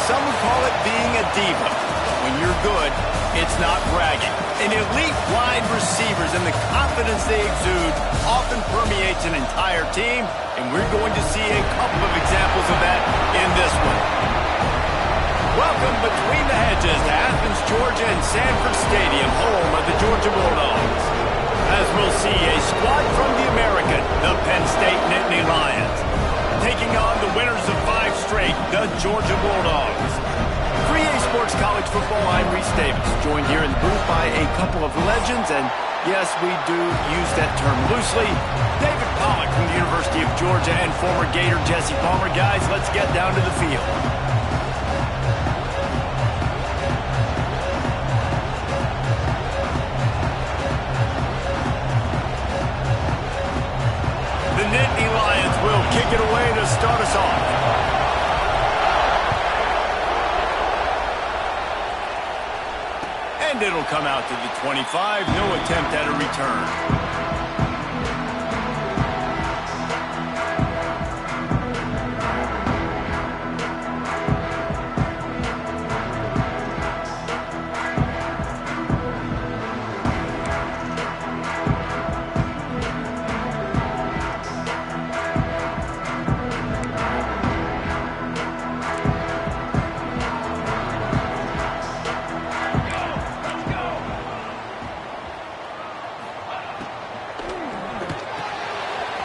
some would call it being a diva. When you're good, it's not bragging. And elite wide receivers and the confidence they exude often permeates an entire team, and we're going to see a couple of examples of that in this one. Welcome between the hedges to Athens, Georgia and Sanford Stadium, home of the Georgia Bulldogs. As we'll see, a squad from the American, the Penn State Nittany Lions, taking on the winners of 5 straight, the Georgia Bulldogs. 3A Sports College Football, I'm Reese Davis, joined here in the booth by a couple of legends, and yes, we do use that term loosely. David Pollack from the University of Georgia and former Gator Jesse Palmer. Guys, let's get down to the field. The Nittany Lions will kick it away to start us off. And it'll come out to the 25. No attempt at a return.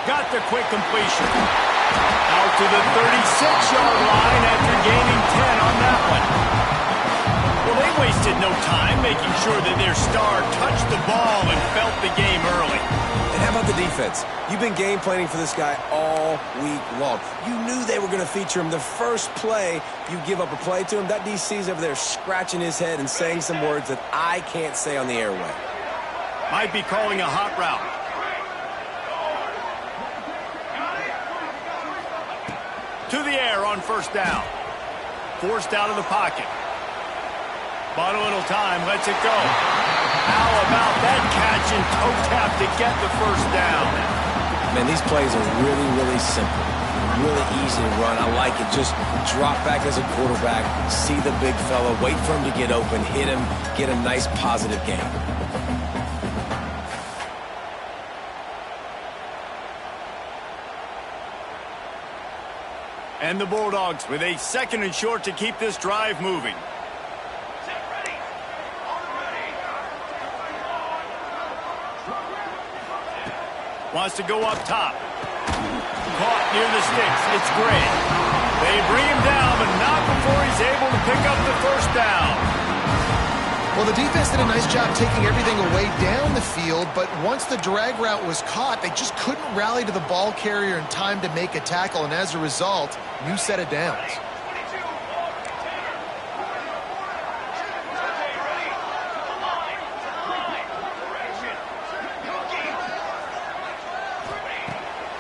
Got the quick completion. Out to the 36-yard line after gaining 10 on that one. Well, they wasted no time making sure that their star touched the ball and felt the game early. And how about the defense? You've been game planning for this guy all week long. You knew they were going to feature him. The first play, you give up a play to him. That DC's over there scratching his head and saying some words that I can't say on the airway. Might be calling a hot route. To the air on first down. Forced out of the pocket. Bought a little time, lets it go. How about that catch and toe tap to get the first down? Man, these plays are really, really simple. Really easy to run. I like it. Just drop back as a quarterback, see the big fella, wait for him to get open, hit him, get a nice positive gain. And the Bulldogs with a second and short to keep this drive moving. Wants to go up top. Caught near the sticks. It's great. They bring him down, but not before he's able to pick up the first down. Well, the defense did a nice job taking everything away down the field, but once the drag route was caught, they just couldn't rally to the ball carrier in time to make a tackle, and as a result, new set of downs.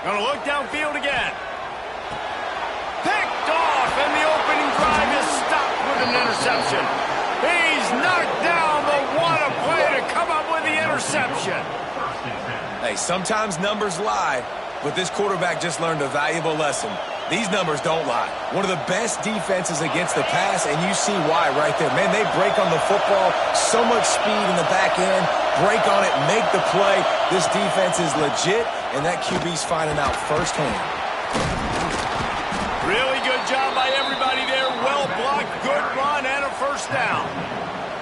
Gonna look downfield again. Picked off, and the opening drive is stopped with an interception. He's knocked down, but what a play to come up with the interception. Hey, sometimes numbers lie, but this quarterback just learned a valuable lesson. These numbers don't lie. One of the best defenses against the pass, and you see why right there. Man, they break on the football, so much speed in the back end, break on it, make the play. This defense is legit, and that QB's finding out firsthand. Really good job by everybody there. Well blocked, good run, and a first down.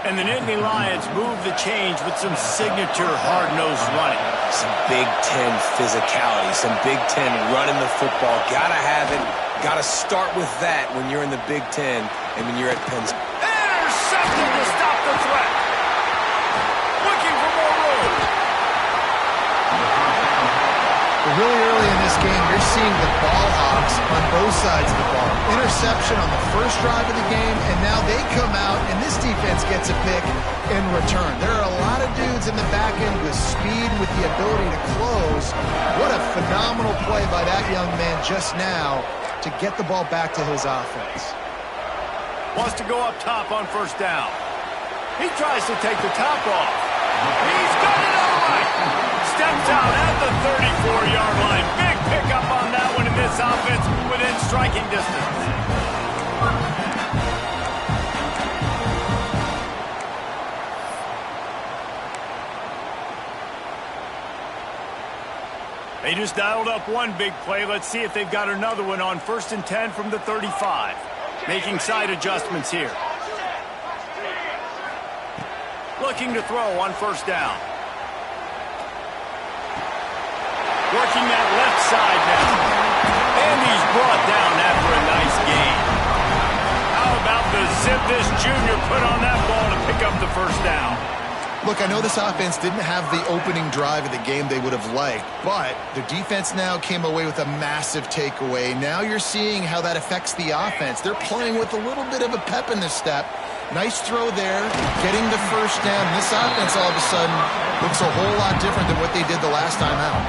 And the Nittany Lions move the change with some signature hard-nosed running. Some Big Ten physicality, some Big Ten running the football. Gotta have it. Gotta start with that when you're in the Big Ten and when you're at Penn State. Intercepted to stop the threat. Looking for more room. Really early in this game, you're seeing the ball hawks on both sides of the ball. Interception on the first drive of the game, and now they come out, and this defense gets a pick in return. There are a lot of dudes in the back end with speed, with the ability to close. What a phenomenal play by that young man just now to get the ball back to his offense. Wants to go up top on first down. He tries to take the top off. He's got it all right. Steps out at the 34-yard line. Big pickup on that one in this offense within striking distance. just dialed up one big play. Let's see if they've got another one on 1st and 10 from the 35. Making side adjustments here. Looking to throw on 1st down. Working that left side now. And he's brought down after a nice gain. How about the zip this junior put on that ball to pick up the 1st down? Look, I know this offense didn't have the opening drive of the game they would have liked, but the defense now came away with a massive takeaway. Now you're seeing how that affects the offense. They're playing with a little bit of a pep in their step. Nice throw there, getting the 1st down. This offense all of a sudden looks a whole lot different than what they did the last time out.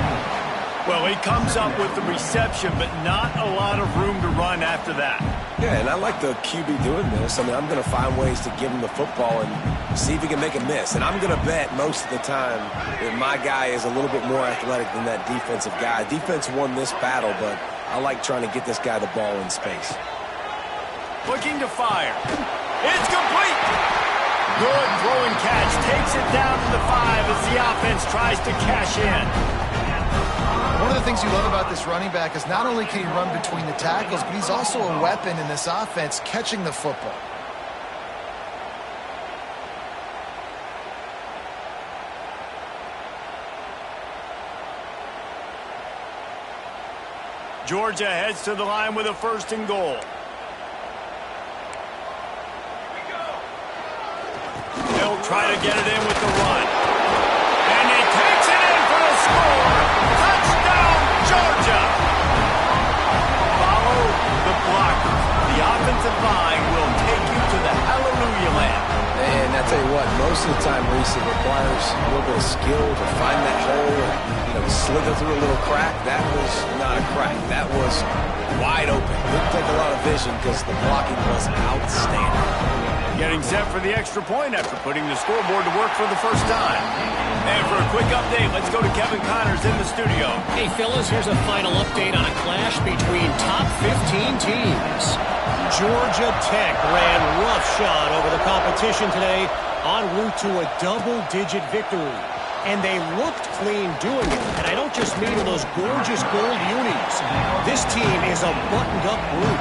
Well, he comes up with the reception, but not a lot of room to run after that. Yeah, and I like the QB doing this. I mean, I'm going to find ways to give him the football and see if he can make a miss. And I'm going to bet most of the time that my guy is a little bit more athletic than that defensive guy. Defense won this battle, but I like trying to get this guy the ball in space. Looking to fire. It's complete. Good throw and catch. Takes it down to the 5 as the offense tries to cash in. One of the things you love about this running back is not only can he run between the tackles, but he's also a weapon in this offense catching the football. Georgia heads to the line with a 1st and goal. They'll try to get it in with the run. And he takes it in for the score. Touchdown, Georgia. Follow the blocker. The offensive line will take you to the hallelujah land. And I tell you what, most of the time, Reese, it requires a little bit of skill to find that hole and slither through a little crack. That was not a crack. That was wide open. Didn't take a lot of vision because the blocking was outstanding. Getting set for the extra point after putting the scoreboard to work for the 1st time. And for a quick update, let's go to Kevin Connors in the studio. Hey, fellas, here's a final update on a clash between top 15 teams. Georgia Tech ran roughshod over the competition today en route to a double-digit victory. And they looked clean doing it. And I don't just mean those gorgeous gold unis. This team is a buttoned-up group.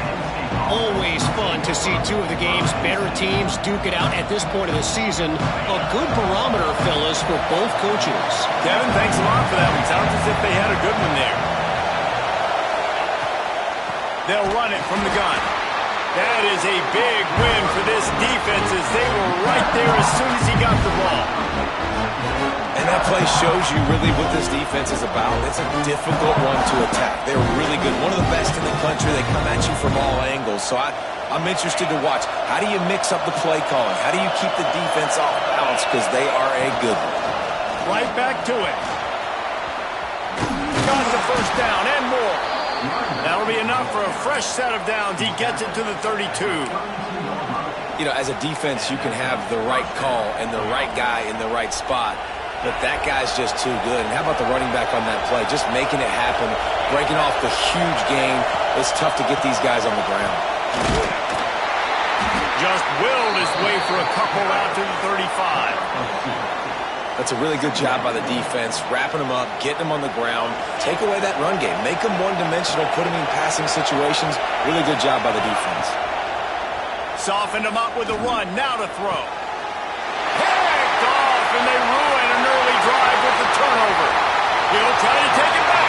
Always fun to see two of the game's better teams duke it out at this point of the season. A good barometer, fellas, for both coaches. Kevin, thanks a lot for that one. Sounds as if they had a good one there. They'll run it from the gun. That is a big win for this defense as they were right there as soon as he got the ball. And that play shows you really what this defense is about. It's a difficult one to attack. They're really good. One of the best in the country. They come at you from all angles. So I'm interested to watch. How do you mix up the play calling? How do you keep the defense off balance? Because they are a good one. Right back to it. Got the 1st down and more. That'll be enough for a fresh set of downs. He gets it to the 32. You know, as a defense, you can have the right call and the right guy in the right spot. But that guy's just too good. And how about the running back on that play? Just making it happen, breaking off the huge gain. It's tough to get these guys on the ground. Just willed his way for a couple out to the 35. That's a really good job by the defense, wrapping them up, getting them on the ground. Take away that run game. Make them one-dimensional, put them in passing situations. Really good job by the defense. Softened him up with the run. Now to throw. Picked off, and they ruin an early drive with the turnover. He'll try to take it back.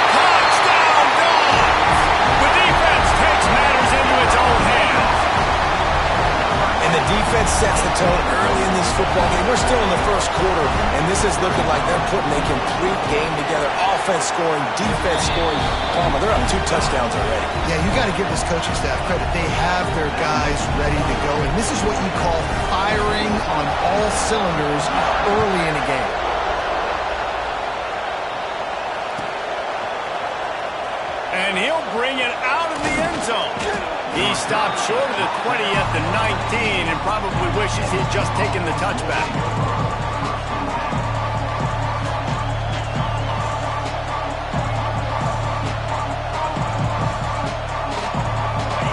Touchdown, Dogs! The defense takes matters into its own hands. And the defense sets the tone early in this football game. We're still in the 1st quarter, and this is looking like they're putting a complete game together. Offense scoring, defense scoring. Palmer, they're up 2 touchdowns already. Yeah, you got to give this coaching staff credit. They have their guys ready to go, and this is what you call firing on all cylinders early in a game. And he'll bring it out of the end zone. He stopped short of the 20 at the 19 and probably wishes he'd just taken the touchback.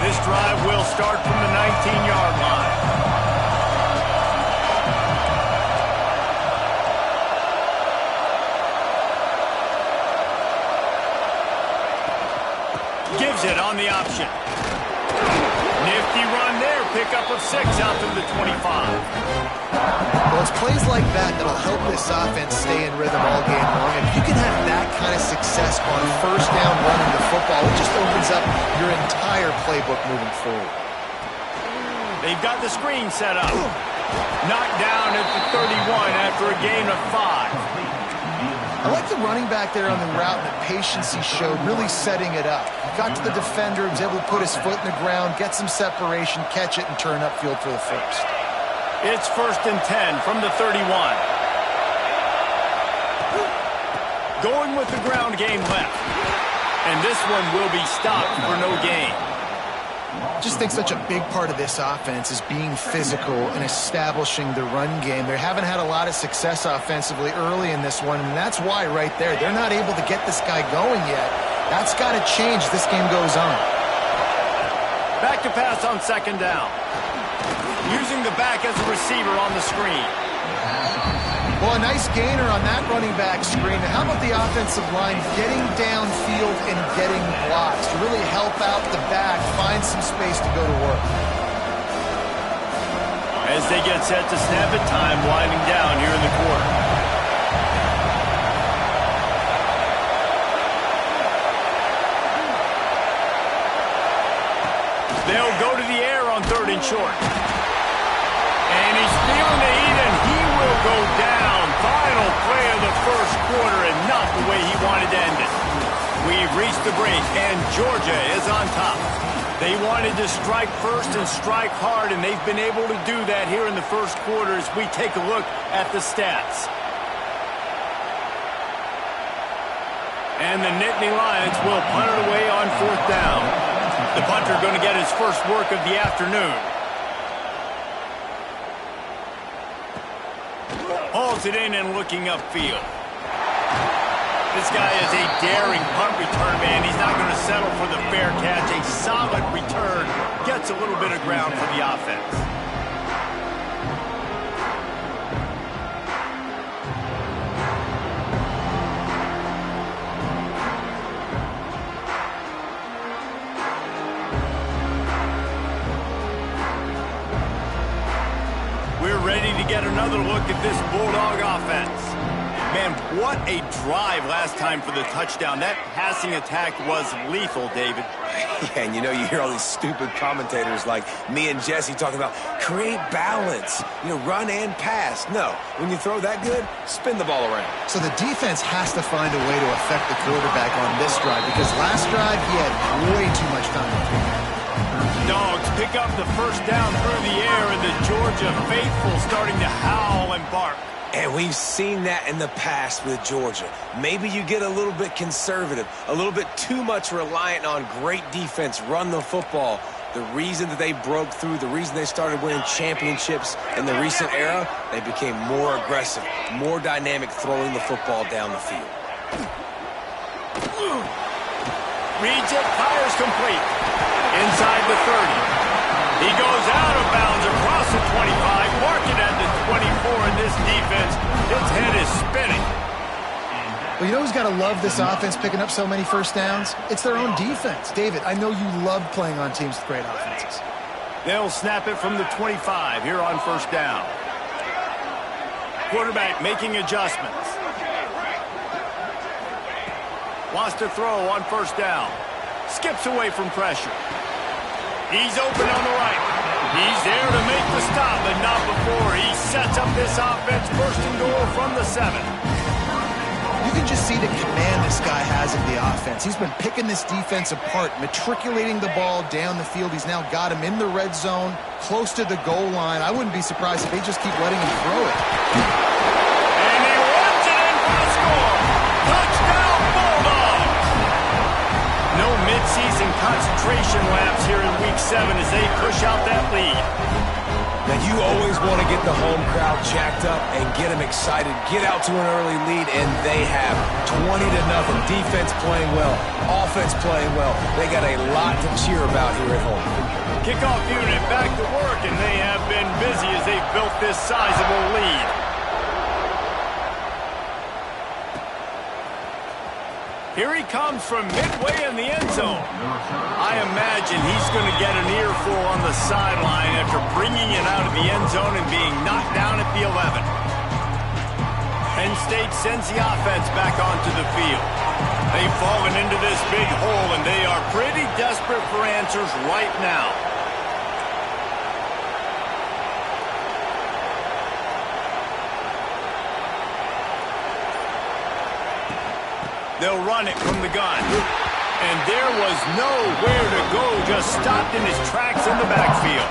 This drive will start from the 19-yard line. on the option. Nifty run there. Pickup of 6 out to the 25. Well, it's plays like that that'll help this offense stay in rhythm all game long. If you can have that kind of success on first down running the football, it just opens up your entire playbook moving forward. They've got the screen set up. Knocked down at the 31 after a gain of 5. I like the running back there on the route and the patience he showed, really setting it up. He got to the defender, was able to put his foot in the ground, get some separation, catch it, and turn upfield for the first. It's 1st and 10 from the 31. Going with the ground game left. And this one will be stopped for no gain. I just think such a big part of this offense is being physical and establishing the run game. They haven't had a lot of success offensively early in this one, and that's why right there, they're not able to get this guy going yet. That's got to change as this game goes on. Back to pass on 2nd down. Using the back as a receiver on the screen. Well, a nice gainer on that running back screen. How about the offensive line getting downfield and getting blocks to really help out the back, find some space to go to work? As they get set to snap it, time winding down here in the quarter. They'll go to the air on 3rd and short. And he's feeling the heat, and he will go down. Final play of the 1st quarter, and not the way he wanted to end it. We've reached the break, and Georgia is on top. They wanted to strike first and strike hard, and they've been able to do that here in the 1st quarter as we take a look at the stats. And the Nittany Lions will punt it away on 4th down. The punter going to get his first work of the afternoon. Hauls it in and looking upfield. This guy is a daring punt return man. He's not going to settle for the fair catch. A solid return. Gets a little bit of ground for the offense. We're ready to get another look at this Bulldog offense. Man, what a drive last time for the touchdown. That passing attack was lethal, David. Yeah, and you know, you hear all these stupid commentators like me and Jesse talking about create balance, run and pass. No, when you throw that good, spin the ball around. So the defense has to find a way to affect the quarterback on this drive because last drive he had way too much time to pick. Dogs pick up the 1st down through the air, and the Georgia faithful starting to howl and bark. And we've seen that in the past with Georgia. Maybe you get a little bit conservative, a little bit too much reliant on great defense, run the football. The reason that they broke through, the reason they started winning championships in the recent era, they became more aggressive, more dynamic throwing the football down the field. Reads it, fires complete. Inside the 30. He goes out of bounds across the 25, marking at the 24, and this defense, its head is spinning. Well, you know who's got to love this offense picking up so many 1st downs? It's their own defense. David, I know you love playing on teams with great offenses. They'll snap it from the 25 here on 1st down. Quarterback making adjustments. Wants to throw on 1st down. Skips away from pressure. He's open on the right. He's there to make the stop, but not before. He sets up this offense 1st and goal from the 7. You can just see the command this guy has of the offense. He's been picking this defense apart, matriculating the ball down the field. He's now got him in the red zone, close to the goal line. I wouldn't be surprised if they just keep letting him throw it. And he runs it in for the score. Touchdown, Bulldogs! No midseason concentration laps here in Week 7 as they push out that lead. Now, you always want to get the home crowd jacked up and get them excited, get out to an early lead, and they have 20-0. Defense playing well, offense playing well. They got a lot to cheer about here at home. Kickoff unit back to work, and they have been busy as they've built this sizable lead. Here he comes from midway in the end zone. I imagine he's going to get an earful on the sideline after bringing it out of the end zone and being knocked down at the 11. Penn State sends the offense back onto the field. They've fallen into this big hole, and they are pretty desperate for answers right now. They'll run it from the gun. And there was nowhere to go, just stopped in his tracks in the backfield.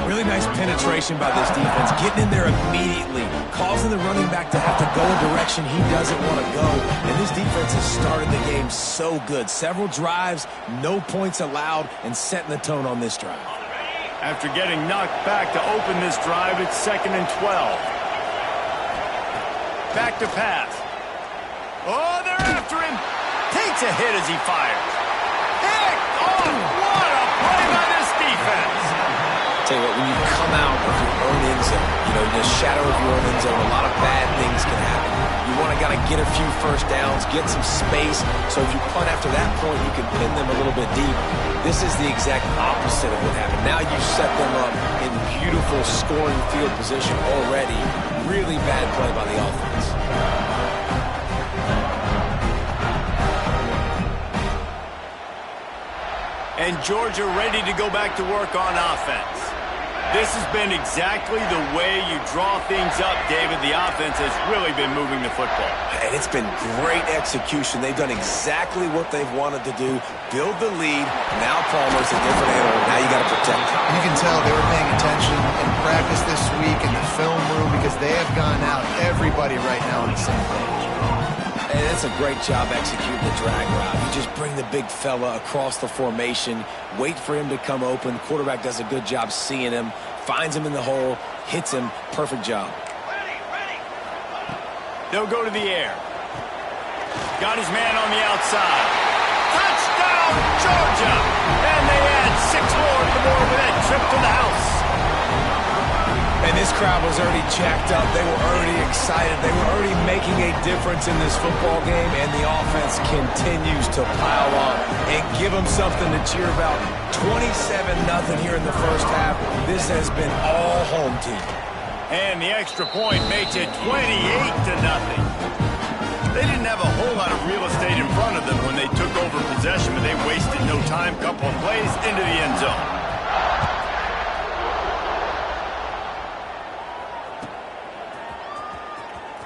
Really nice penetration by this defense, getting in there immediately, causing the running back to have to go a direction he doesn't want to go. And this defense has started the game so good. Several drives, no points allowed, and setting the tone on this drive. After getting knocked back to open this drive, it's 2nd and 12. Back to pass. Oh, they're after him. Takes a hit as he fires. Picked off. What a play by this defense. Tell you what, when you come out of your own end zone, in the shadow of your own end zone, a lot of bad things can happen. You want to get a few first downs, get some space, so if you punt after that point, you can pin them a little bit deep. This is the exact opposite of what happened. Now you set them up in beautiful scoring field position already. Really bad play by the offense. And Georgia ready to go back to work on offense. This has been exactly the way you draw things up, David. The offense has really been moving the football. And it's been great execution. They've done exactly what they've wanted to do. Build the lead. Now Palmer's a different animal. Now you got to protect him. You can tell they were paying attention in practice this week in the film room because they have gone out, everybody right now on the same page. And it's a great job executing the drag route. You just bring the big fella across the formation, wait for him to come open. Quarterback does a good job seeing him, finds him in the hole, hits him. Perfect job. They'll go to the air. Got his man on the outside. Touchdown, Georgia! And they add 6 more to the board with that trip to the house. And this crowd was already jacked up. They were already excited. They were already making a difference in this football game, and the offense continues to pile on and give them something to cheer about. 27-0 here in the first half. This has been all home team. And the extra point makes it 28-0. They didn't have a whole lot of real estate in front of them when they took over possession, but they wasted no time. Couple of plays into the end zone.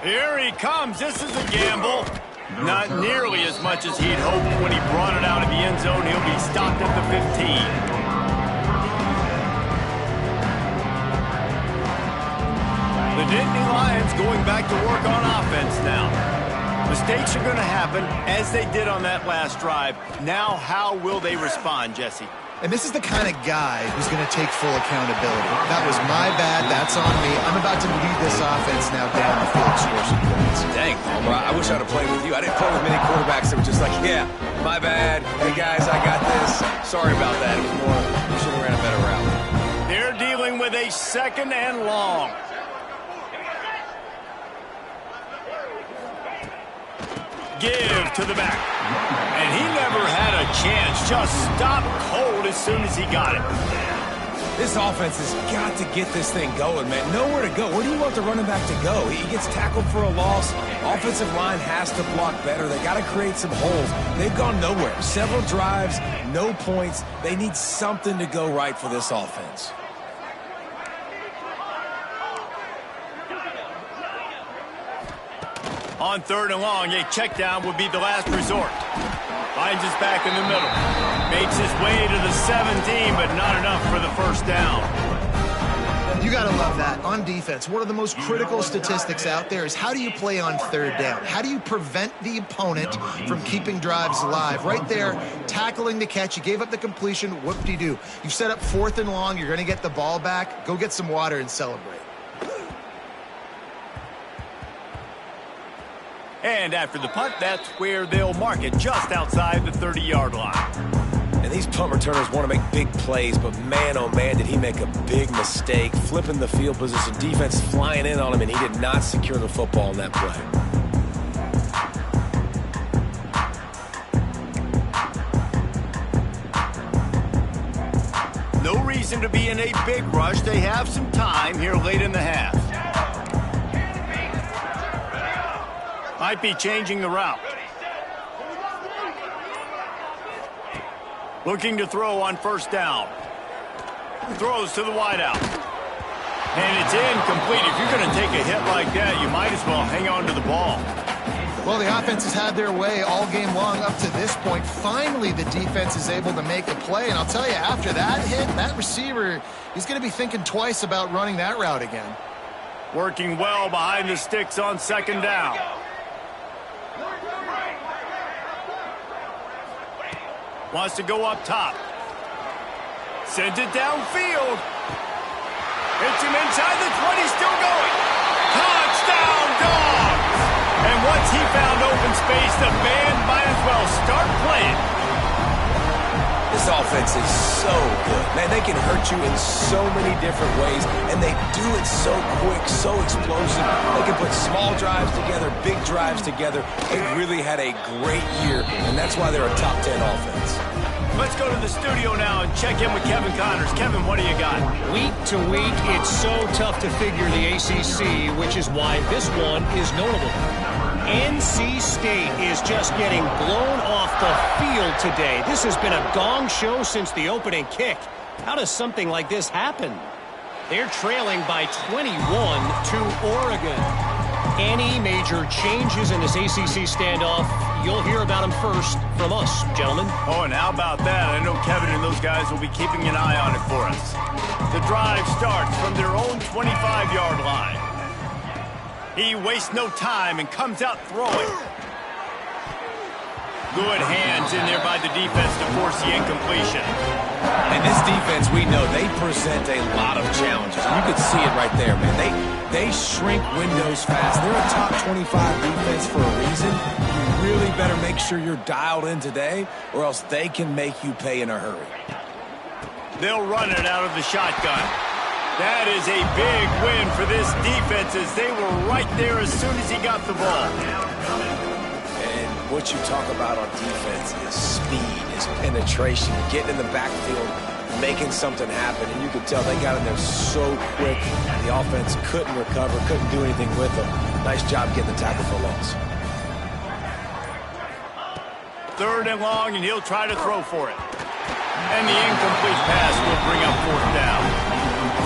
Here he comes. This is a gamble. Not nearly as much as he'd hoped when he brought it out of the end zone. He'll be stopped at the 15. The Nittany Lions going back to work on offense now. Mistakes are going to happen, as they did on that last drive. Now, how will they respond, Jesse? And this is the kind of guy who's going to take full accountability. That was my bad. That's on me. I'm about to lead this offense now down the field, score some points. Dang, Palmer, I wish I'd have played with you. I didn't play with many quarterbacks that were just like, yeah, my bad. Hey, guys, I got this. Sorry about that. It was more, you should have ran a better route. They're dealing with a 2nd and long. Give to the back. And he never had a chance. Just stopped cold as soon as he got it. This offense has got to get this thing going, man. Nowhere to go. Where do you want the running back to go? He gets tackled for a loss. Offensive line has to block better. They got to create some holes. They've gone nowhere. Several drives, no points. They need something to go right for this offense. On 3rd and long, a check down would be the last resort. Finds his back in the middle. Makes his way to the 17, but not enough for the first down. You got to love that. On defense, one of the most critical statistics out there is how do you play on 3rd down? How do you prevent the opponent from keeping drives alive? Right there, tackling the catch. You gave up the completion. Whoop-de-doo. You've set up 4th and long. You're going to get the ball back. Go get some water and celebrate. And after the punt, that's where they'll mark it, just outside the 30-yard line. And these punt returners want to make big plays, but man, oh man, did he make a big mistake. Flipping the field position, defense flying in on him, and he did not secure the football in that play. No reason to be in a big rush. They have some time here late in the half. Might be changing the route. Looking to throw on first down. Throws to the wideout. And it's incomplete. If you're going to take a hit like that, you might as well hang on to the ball. Well, the offense has had their way all game long up to this point. Finally, the defense is able to make a play. And I'll tell you, after that hit, that receiver, he's going to be thinking twice about running that route again. Working well behind the sticks on second down. Wants to go up top. Sends it downfield. Hits him inside the 20, still going. Touchdown, Dogs! And once he found open space, the band might as well start playing. This offense is so good. Man, they can hurt you in so many different ways, and they do it so quick, so explosive. They can put small drives together, big drives together. They really had a great year, and that's why they're a top 10 offense. Let's go to the studio now and check in with Kevin Connors. Kevin, what do you got? Week to week, it's so tough to figure the ACC, which is why this one is notable. NC State is just getting blown off the field today. This has been a gong show since the opening kick. How does something like this happen? They're trailing by 21 to Oregon. Any major changes in this ACC standoff, you'll hear about them first from us, gentlemen. Oh, and how about that? I know Kevin and those guys will be keeping an eye on it for us. The drive starts from their own 25-yard line. He wastes no time and comes out throwing. Good hands in there by the defense to force the incompletion. And this defense, we know, they present a lot of challenges. You could see it right there, man. They shrink windows fast. They're a top 25 defense for a reason. You really better make sure you're dialed in today, or else they can make you pay in a hurry. They'll run it out of the shotgun. That is a big win for this defense as they were right there as soon as he got the ball. And what you talk about on defense is speed, is penetration, getting in the backfield, making something happen. And you could tell they got in there so quick. The offense couldn't recover, couldn't do anything with them. Nice job getting the tackle for loss. 3rd and long, and he'll try to throw for it. And the incomplete pass will bring up 4th down.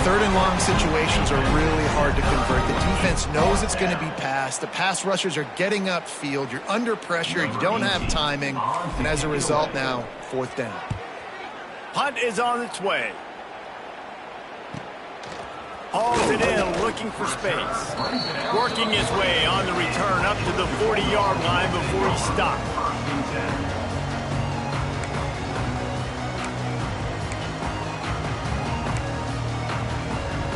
3rd and long situations are really hard to convert. The defense knows it's going to be passed. The pass rushers are getting upfield. You're under pressure. You don't have timing. And as a result now, 4th down. Punt is on its way. Hauls it in, looking for space. Working his way on the return up to the 40-yard line before he stopped.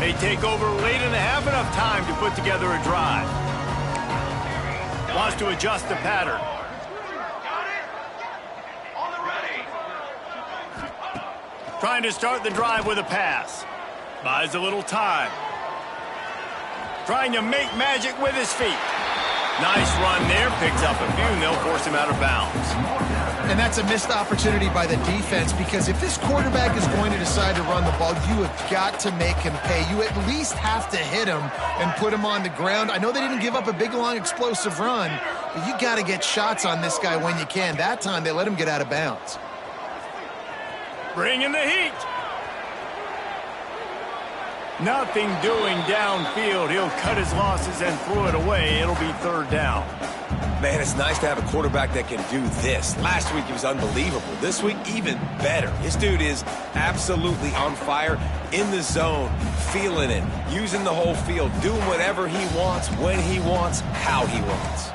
They take over late in the half, enough time to put together a drive. Wants to adjust the pattern. Trying to start the drive with a pass. Buys a little time. Trying to make magic with his feet. Nice run there. Picks up a few, and they'll force him out of bounds. And that's a missed opportunity by the defense, because if this quarterback is going to decide to run the ball, you have got to make him pay. You at least have to hit him and put him on the ground. I know they didn't give up a big, long, explosive run, but you got to get shots on this guy when you can. That time, they let him get out of bounds. Bringing the heat. Nothing doing downfield. He'll cut his losses and throw it away. It'll be 3rd down. Man, it's nice to have a quarterback that can do this. Last week, he was unbelievable. This week, even better. This dude is absolutely on fire, in the zone, feeling it, using the whole field, doing whatever he wants, when he wants, how he wants.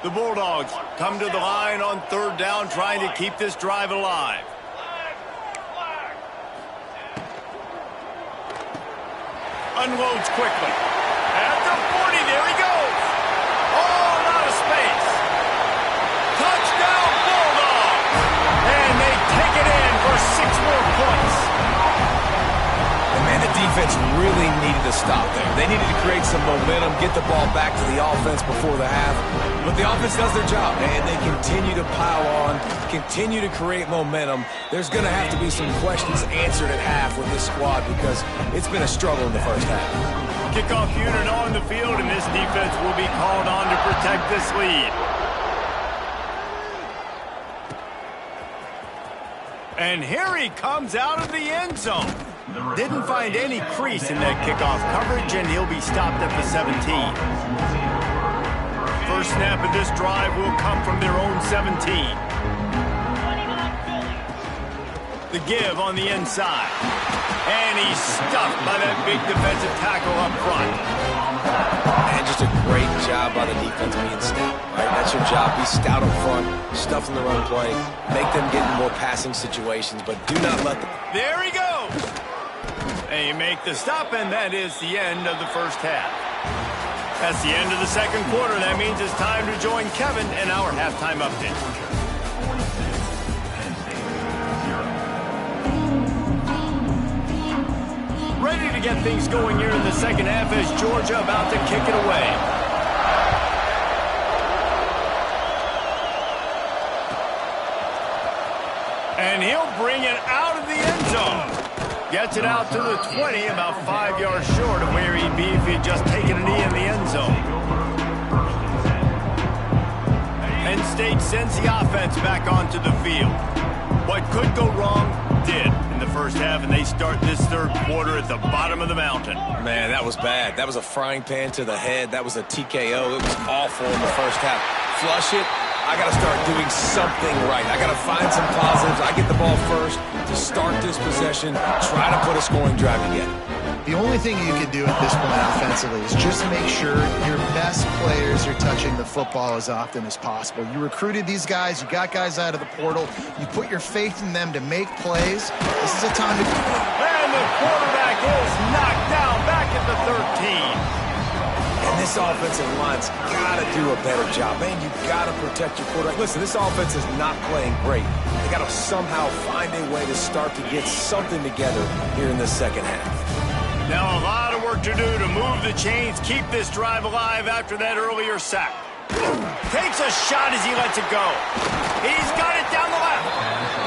The Bulldogs come to the line on 3rd down, trying to keep this drive alive. Unloads quickly. At the 40, there he goes. All out of space. Touchdown, Bulldogs. And they take it in for 6 more points. And man, the defense really needed to stop there. They needed to create some momentum, get the ball back to the offense before the half. But the offense does their job, and they continue to pile on, continue to create momentum. There's going to have to be some questions answered at half with this squad because it's been a struggle in the first half. Kickoff unit on the field, and this defense will be called on to protect this lead. And here he comes out of the end zone. Didn't find any crease in that kickoff coverage, and he'll be stopped at the 17. First snap of this drive will come from their own 17. The give on the inside. And he's stuffed by that big defensive tackle up front. And just a great job by the defense being stout, right? That's your job. Be stout up front, stuff in the run play, make them get in more passing situations, but do not let them. There he goes. They make the stop, and that is the end of the first half. That's the end of the second quarter. That means it's time to join Kevin in our halftime update. Ready to get things going here in the second half as Georgia about to kick it away. And he'll bring it out of the end zone. Gets it out to the 20, about 5 yards short of where he'd be if he'd just taken a knee in the end zone. Penn State sends the offense back onto the field. What could go wrong did in the first half, and they start this third quarter at the bottom of the mountain. Man, that was bad. That was a frying pan to the head. That was a TKO. It was awful in the first half. Flush it. I got to start doing something right. I got to find some positives. I get the ball first to start this possession, try to put a scoring drive together. The only thing you can do at this point offensively is just make sure your best players are touching the football as often as possible. You recruited these guys. You got guys out of the portal. You put your faith in them to make plays. This is a time to... And the quarterback is knocked down back at the 13. And this offensive line's got to do a better job. Man, you got to protect your quarterback. Listen, this offense is not playing great. They got to somehow find a way to start to get something together here in the second half. Now a lot of work to do to move the chains, keep this drive alive after that earlier sack. Takes a shot as he lets it go. He's got it down the left.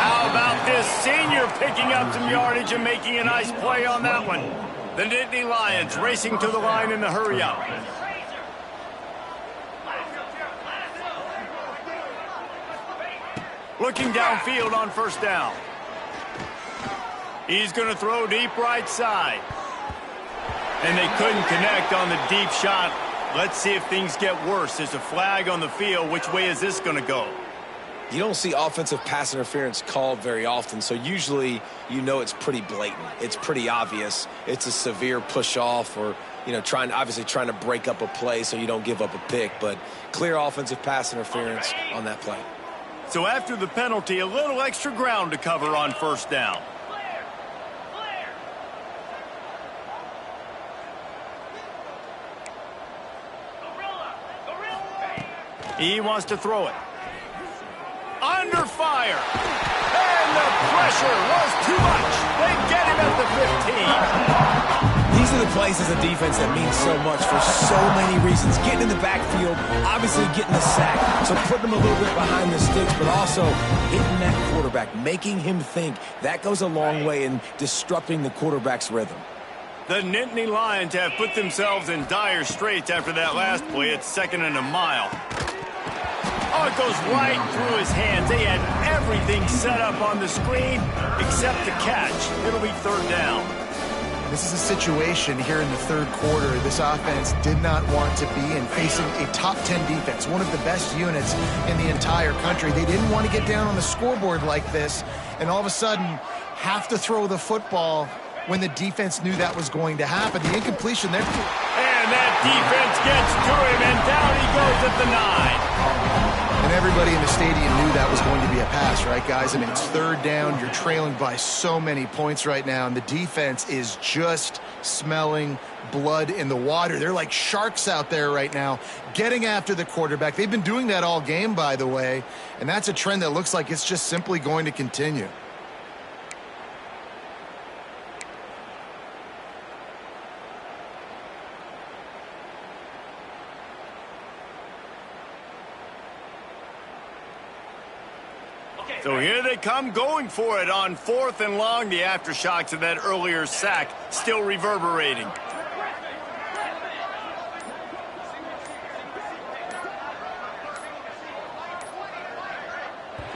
How about this senior picking up some yardage and making a nice play on that one? The Nittany Lions racing to the line in the hurry-up. Looking downfield on first down. He's going to throw deep right side. And they couldn't connect on the deep shot. Let's see if things get worse. There's a flag on the field. Which way is this going to go? You don't see offensive pass interference called very often, so usually you know it's pretty blatant. It's pretty obvious. It's a severe push-off or, you know, obviously trying to break up a play so you don't give up a pick, but clear offensive pass interference on that play. So after the penalty, a little extra ground to cover on first down. He wants to throw it. Under fire. And the pressure was too much. They get him at the 15. These are the plays as a defense that mean so much for so many reasons. Getting in the backfield, obviously getting the sack, so putting him a little bit behind the sticks, but also hitting that quarterback, making him think. That goes a long way in disrupting the quarterback's rhythm. The Nittany Lions have put themselves in dire straits after that last play. It's 2nd and a mile. Oh, it goes right through his hands. They had everything set up on the screen except the catch. It'll be 3rd down. This is a situation here in the third quarter. This offense did not want to be in facing a top 10 defense, one of the best units in the entire country. They didn't want to get down on the scoreboard like this and all of a sudden have to throw the football when the defense knew that was going to happen. The incompletion there. And that defense gets to him, and down he goes at the 9. And everybody in the stadium knew that was going to be a pass, right, guys? I mean, it's 3rd down. You're trailing by so many points right now, and the defense is just smelling blood in the water. They're like sharks out there right now, getting after the quarterback. They've been doing that all game, by the way, and that's a trend that looks like it's just simply going to continue. So here they come going for it on 4th and long. The aftershocks of that earlier sack still reverberating.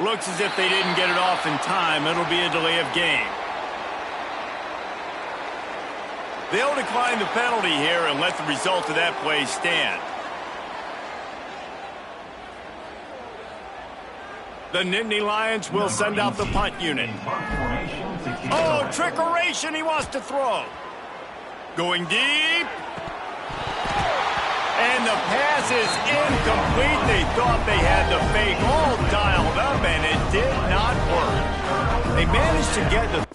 Looks as if they didn't get it off in time. It'll be a delay of game. They'll decline the penalty here and let the result of that play stand. The Nittany Lions will send out the punt unit. Oh, trickeration, he wants to throw. Going deep. And the pass is incomplete. They thought they had the fake all dialed up, and it did not work. They managed to get the...